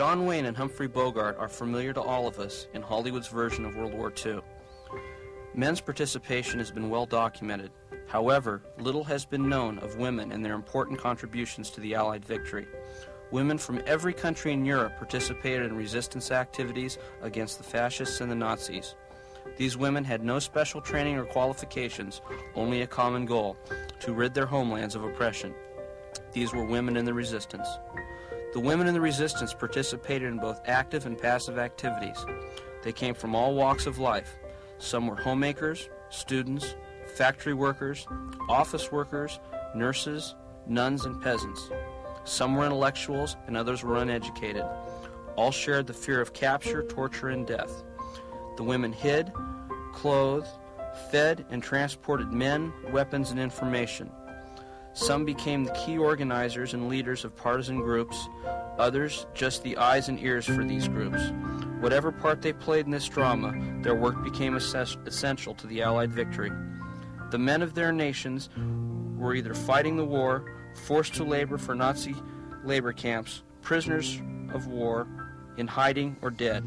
John Wayne and Humphrey Bogart are familiar to all of us in Hollywood's version of World War II. Men's participation has been well documented. However, little has been known of women and their important contributions to the Allied victory. Women from every country in Europe participated in resistance activities against the fascists and the Nazis. These women had no special training or qualifications, only a common goal, to rid their homelands of oppression. These were women in the resistance. The women in the resistance participated in both active and passive activities. They came from all walks of life. Some were homemakers, students, factory workers, office workers, nurses, nuns, and peasants. Some were intellectuals and others were uneducated. All shared the fear of capture, torture, and death. The women hid, clothed, fed, and transported men, weapons, and information. Some became the key organizers and leaders of partisan groups, others just the eyes and ears for these groups. Whatever part they played in this drama, their work became essential to the Allied victory. The men of their nations were either fighting the war, forced to labor for Nazi labor camps, prisoners of war, in hiding, or dead.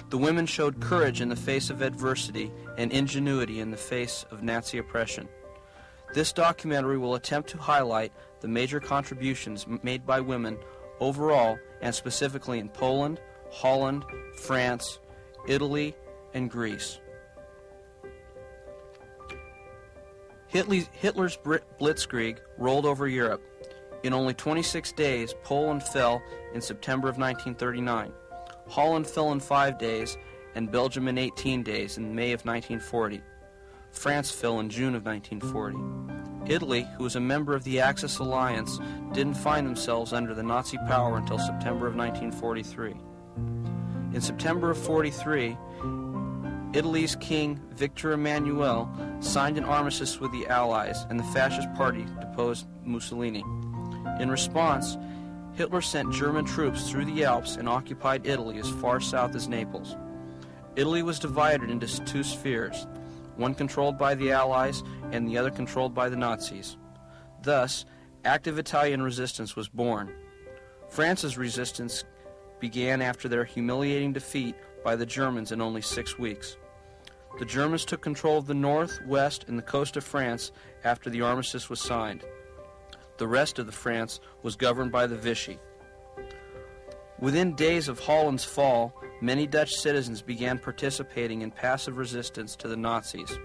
The women showed courage in the face of adversity and ingenuity in the face of Nazi oppression. This documentary will attempt to highlight the major contributions made by women overall and specifically in Poland, Holland, France, Italy, and Greece. Hitler's blitzkrieg rolled over Europe. In only 26 days, Poland fell in September of 1939. Holland fell in 5 days, and Belgium in 18 days in May of 1940. France fell in June of 1940. Italy, who was a member of the Axis alliance, didn't find themselves under the Nazi power until September of 1943. In September of 43, Italy's King Victor Emmanuel signed an armistice with the Allies, and the Fascist Party deposed Mussolini. In response, Hitler sent German troops through the Alps and occupied Italy as far south as Naples. Italy was divided into two spheres, one controlled by the Allies and the other controlled by the Nazis. Thus, active Italian resistance was born. France's resistance began after their humiliating defeat by the Germans in only 6 weeks. The Germans took control of the north, west, and the coast of France after the armistice was signed. The rest of the France was governed by the Vichy. Within days of Holland's fall, many Dutch citizens began participating in passive resistance to the Nazis.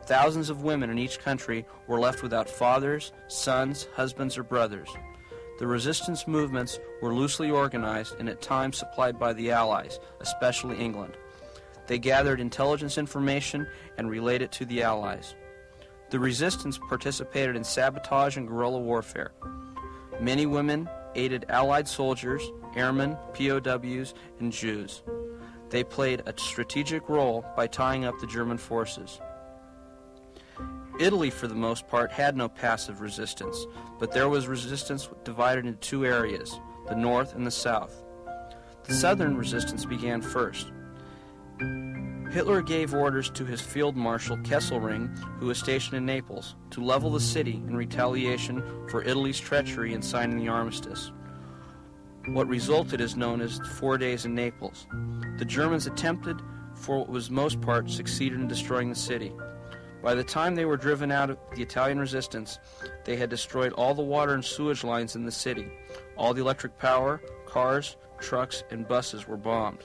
Thousands of women in each country were left without fathers, sons, husbands, or brothers. The resistance movements were loosely organized and at times supplied by the Allies, especially England. They gathered intelligence information and relayed it to the Allies. The resistance participated in sabotage and guerrilla warfare. Many women aided Allied soldiers, airmen, POWs, and Jews. They played a strategic role by tying up the German forces. Italy, for the most part, had no passive resistance, but there was resistance divided into two areas, the north and the south. The southern resistance began first. Hitler gave orders to his field marshal Kesselring, who was stationed in Naples, to level the city in retaliation for Italy's treachery in signing the armistice. What resulted is known as 4 days in Naples. The Germans attempted, for what was most part, succeeded in destroying the city. By the time they were driven out of the Italian resistance, they had destroyed all the water and sewage lines in the city. All the electric power, cars, trucks, and buses were bombed.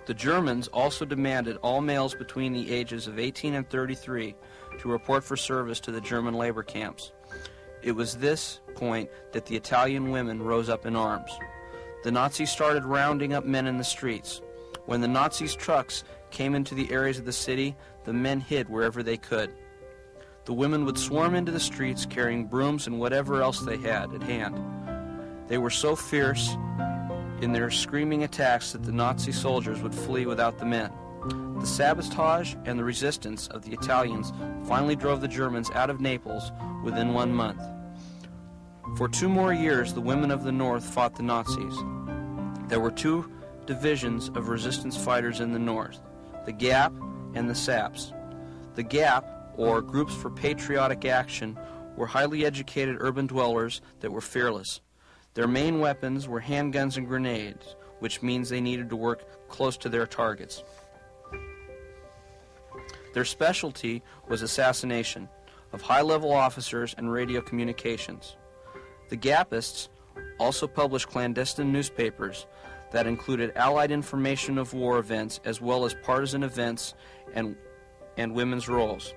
The Germans also demanded all males between the ages of 18 and 33 to report for service to the German labor camps. It was this point that the Italian women rose up in arms. The Nazis started rounding up men in the streets. When the Nazis' trucks came into the areas of the city, the men hid wherever they could. The women would swarm into the streets carrying brooms and whatever else they had at hand. They were so fierce in their screaming attacks that the Nazi soldiers would flee without the men. The sabotage and the resistance of the Italians finally drove the Germans out of Naples within 1 month. For 2 more years, the women of the North fought the Nazis. There were 2 divisions of resistance fighters in the North, the Gap and the Saps. The Gap, or Groups for Patriotic Action, were highly educated urban dwellers that were fearless. Their main weapons were handguns and grenades, which means they needed to work close to their targets. Their specialty was assassination of high-level officers and radio communications. The Gapists also published clandestine newspapers that included Allied information of war events as well as partisan events and women's roles.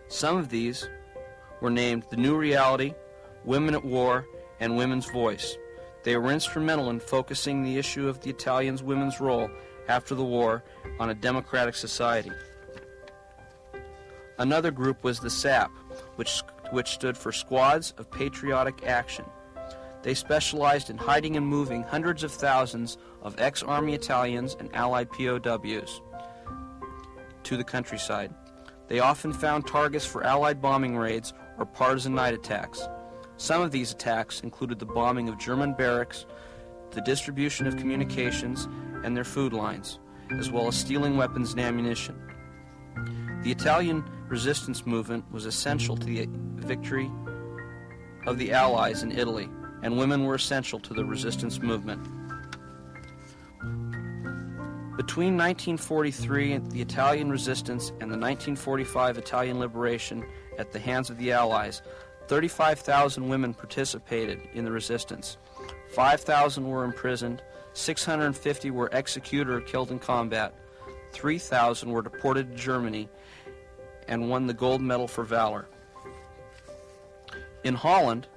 Some of these were named The New Reality, Women at War, and Women's Voice. They were instrumental in focusing the issue of the Italians' women's role after the war on a democratic society. Another group was the SAP, which stood for Squads of Patriotic Action. They specialized in hiding and moving hundreds of thousands of ex-Army Italians and Allied POWs to the countryside. They often found targets for Allied bombing raids or partisan night attacks. Some of these attacks included the bombing of German barracks, the distribution of communications and their food lines, as well as stealing weapons and ammunition. The Italian resistance movement was essential to the victory of the Allies in Italy, and women were essential to the resistance movement. Between 1943 and the Italian resistance and the 1945 Italian liberation at the hands of the Allies, 35,000 women participated in the resistance. 5,000 were imprisoned, 650 were executed or killed in combat, 3,000 were deported to Germany, and won the gold medal for valor. In Holland,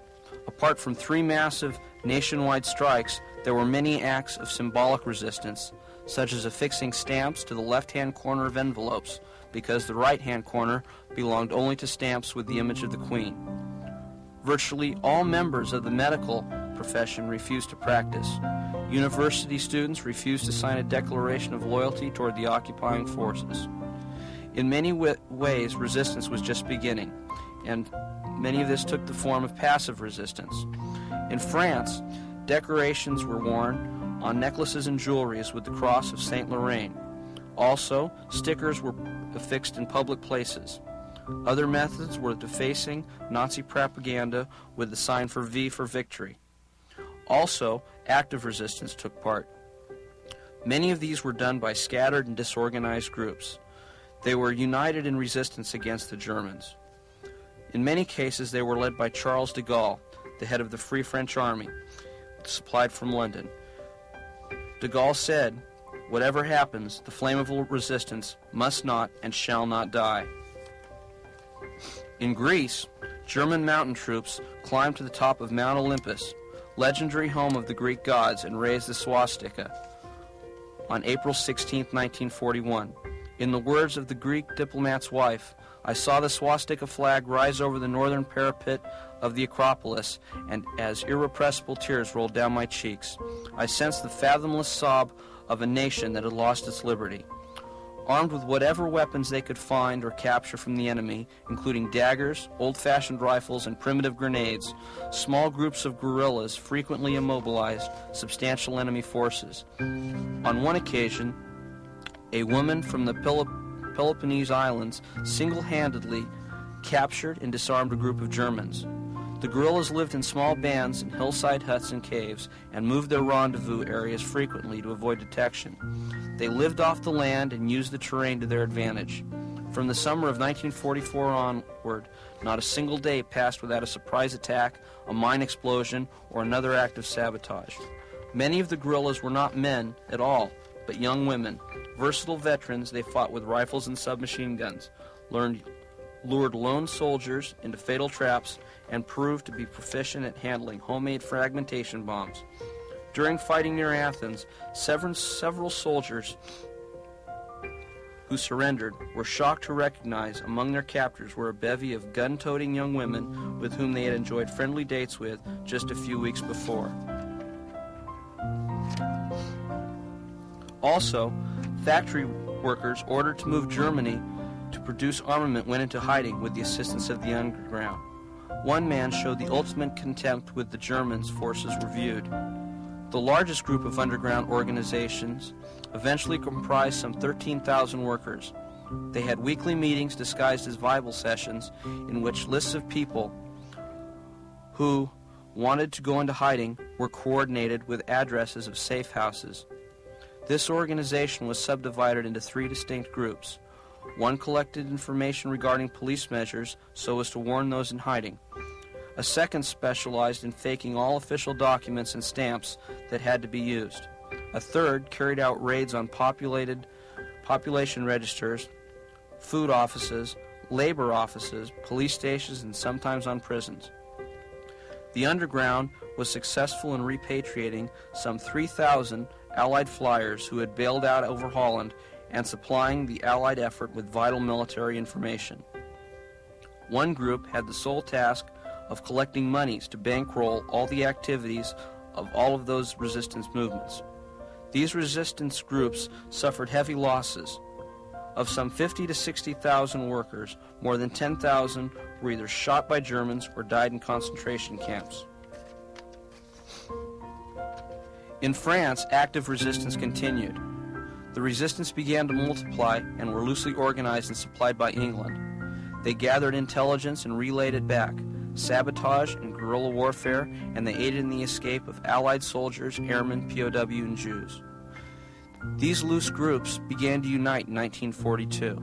apart from 3 massive nationwide strikes, there were many acts of symbolic resistance, such as affixing stamps to the left-hand corner of envelopes, because the right-hand corner belonged only to stamps with the image of the Queen. Virtually all members of the medical profession refused to practice. University students refused to sign a declaration of loyalty toward the occupying forces. In many ways, resistance was just beginning, and many of this took the form of passive resistance. In France, decorations were worn on necklaces and jewelries with the cross of Saint Lorraine. Also, stickers were affixed in public places. Other methods were defacing Nazi propaganda with the sign for V for victory. Also, active resistance took part. Many of these were done by scattered and disorganized groups. They were united in resistance against the Germans. In many cases, they were led by Charles de Gaulle, the head of the Free French Army, supplied from London. De Gaulle said, "Whatever happens, the flame of resistance must not and shall not die." In Greece, German mountain troops climbed to the top of Mount Olympus, legendary home of the Greek gods, and raised the swastika on April 16, 1941. In the words of the Greek diplomat's wife, "I saw the swastika flag rise over the northern parapet of the Acropolis, and as irrepressible tears rolled down my cheeks, I sensed the fathomless sob of a nation that had lost its liberty." Armed with whatever weapons they could find or capture from the enemy, including daggers, old-fashioned rifles, and primitive grenades, small groups of guerrillas frequently immobilized substantial enemy forces. On one occasion, a woman from the Peloponnese Islands single-handedly captured and disarmed a group of Germans. The guerrillas lived in small bands in hillside huts and caves and moved their rendezvous areas frequently to avoid detection. They lived off the land and used the terrain to their advantage. From the summer of 1944 onward, not a single day passed without a surprise attack, a mine explosion, or another act of sabotage. Many of the guerrillas were not men at all, but young women. Versatile veterans, they fought with rifles and submachine guns, lured lone soldiers into fatal traps, and proved to be proficient at handling homemade fragmentation bombs. During fighting near Athens, several soldiers who surrendered were shocked to recognize among their captors were a bevy of gun-toting young women with whom they had enjoyed friendly dates with just a few weeks before. Also, factory workers ordered to move Germany to produce armament went into hiding with the assistance of the underground. One man showed the ultimate contempt with the Germans forces were viewed. The largest group of underground organizations eventually comprised some 13,000 workers. They had weekly meetings disguised as Bible sessions in which lists of people who wanted to go into hiding were coordinated with addresses of safe houses. This organization was subdivided into 3 distinct groups. One collected information regarding police measures so as to warn those in hiding. A second specialized in faking all official documents and stamps that had to be used. A third carried out raids on population registers, food offices, labor offices, police stations, and sometimes on prisons. The underground was successful in repatriating some 3,000 Allied flyers who had bailed out over Holland and supplying the Allied effort with vital military information. One group had the sole task of collecting monies to bankroll all the activities of all of those resistance movements. These resistance groups suffered heavy losses. Of some 50 to 60,000 workers, more than 10,000 were either shot by Germans or died in concentration camps. In France, active resistance continued. The resistance began to multiply and were loosely organized and supplied by England. They gathered intelligence and relayed it back, sabotage and guerrilla warfare, and they aided in the escape of Allied soldiers, airmen, POW, and Jews. These loose groups began to unite in 1942,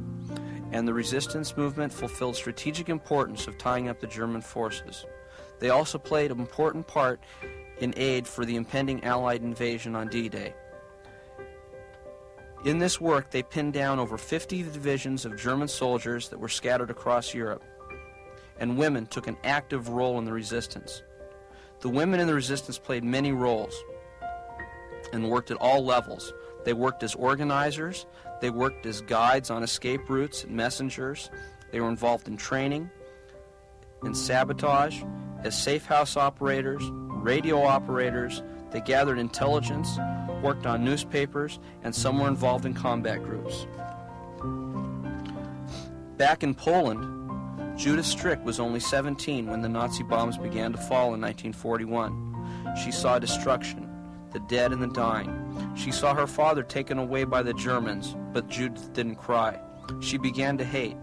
and the resistance movement fulfilled strategic importance of tying up the German forces. They also played an important part in aid for the impending Allied invasion on D-Day. In this work, they pinned down over 50 divisions of German soldiers that were scattered across Europe, and women took an active role in the resistance. The women in the resistance played many roles and worked at all levels. They worked as organizers, they worked as guides on escape routes and messengers, they were involved in training, in sabotage, as safe house operators, radio operators, they gathered intelligence, worked on newspapers, and some were involved in combat groups. Back in Poland, Judith Strick was only 17 when the Nazi bombs began to fall in 1941. She saw destruction, the dead and the dying. She saw her father taken away by the Germans, but Judith didn't cry. She began to hate.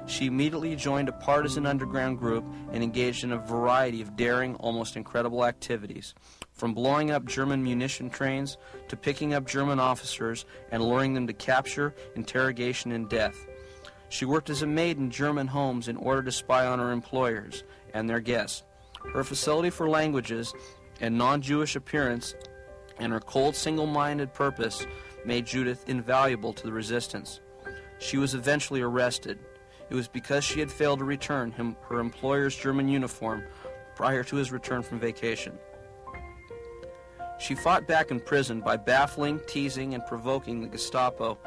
She immediately joined a partisan underground group and engaged in a variety of daring, almost incredible activities, from blowing up German munition trains to picking up German officers and luring them to capture, interrogation, and death. She worked as a maid in German homes in order to spy on her employers and their guests. Her facility for languages and non-Jewish appearance and her cold, single-minded purpose made Judith invaluable to the resistance. She was eventually arrested. It was because she had failed to return her employer's German uniform prior to his return from vacation. She fought back in prison by baffling, teasing, and provoking the Gestapo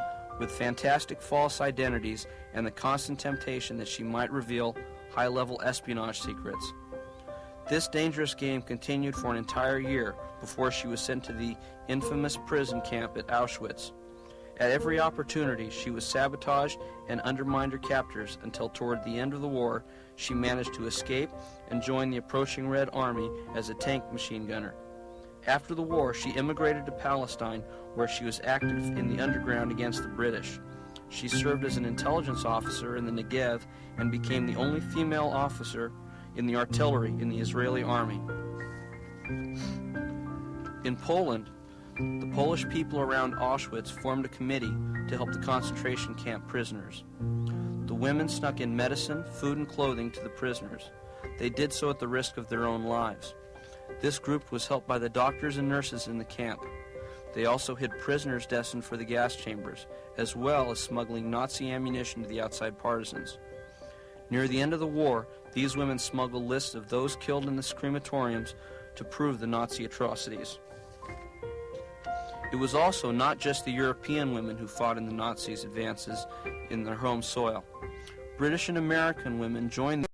with fantastic false identities and the constant temptation that she might reveal high-level espionage secrets. This dangerous game continued for an entire year before she was sent to the infamous prison camp at Auschwitz. At every opportunity, she was sabotaged and undermined her captors until toward the end of the war, she managed to escape and join the approaching Red Army as a tank machine gunner. After the war, she immigrated to Palestine, where she was active in the underground against the British. She served as an intelligence officer in the Negev and became the only female officer in the artillery in the Israeli army. In Poland, the Polish people around Auschwitz formed a committee to help the concentration camp prisoners. The women snuck in medicine, food, and clothing to the prisoners. They did so at the risk of their own lives. This group was helped by the doctors and nurses in the camp. They also hid prisoners destined for the gas chambers, as well as smuggling Nazi ammunition to the outside partisans. Near the end of the war, these women smuggled lists of those killed in the crematoriums to prove the Nazi atrocities. It was also not just the European women who fought in the Nazis' advances in their home soil. British and American women joined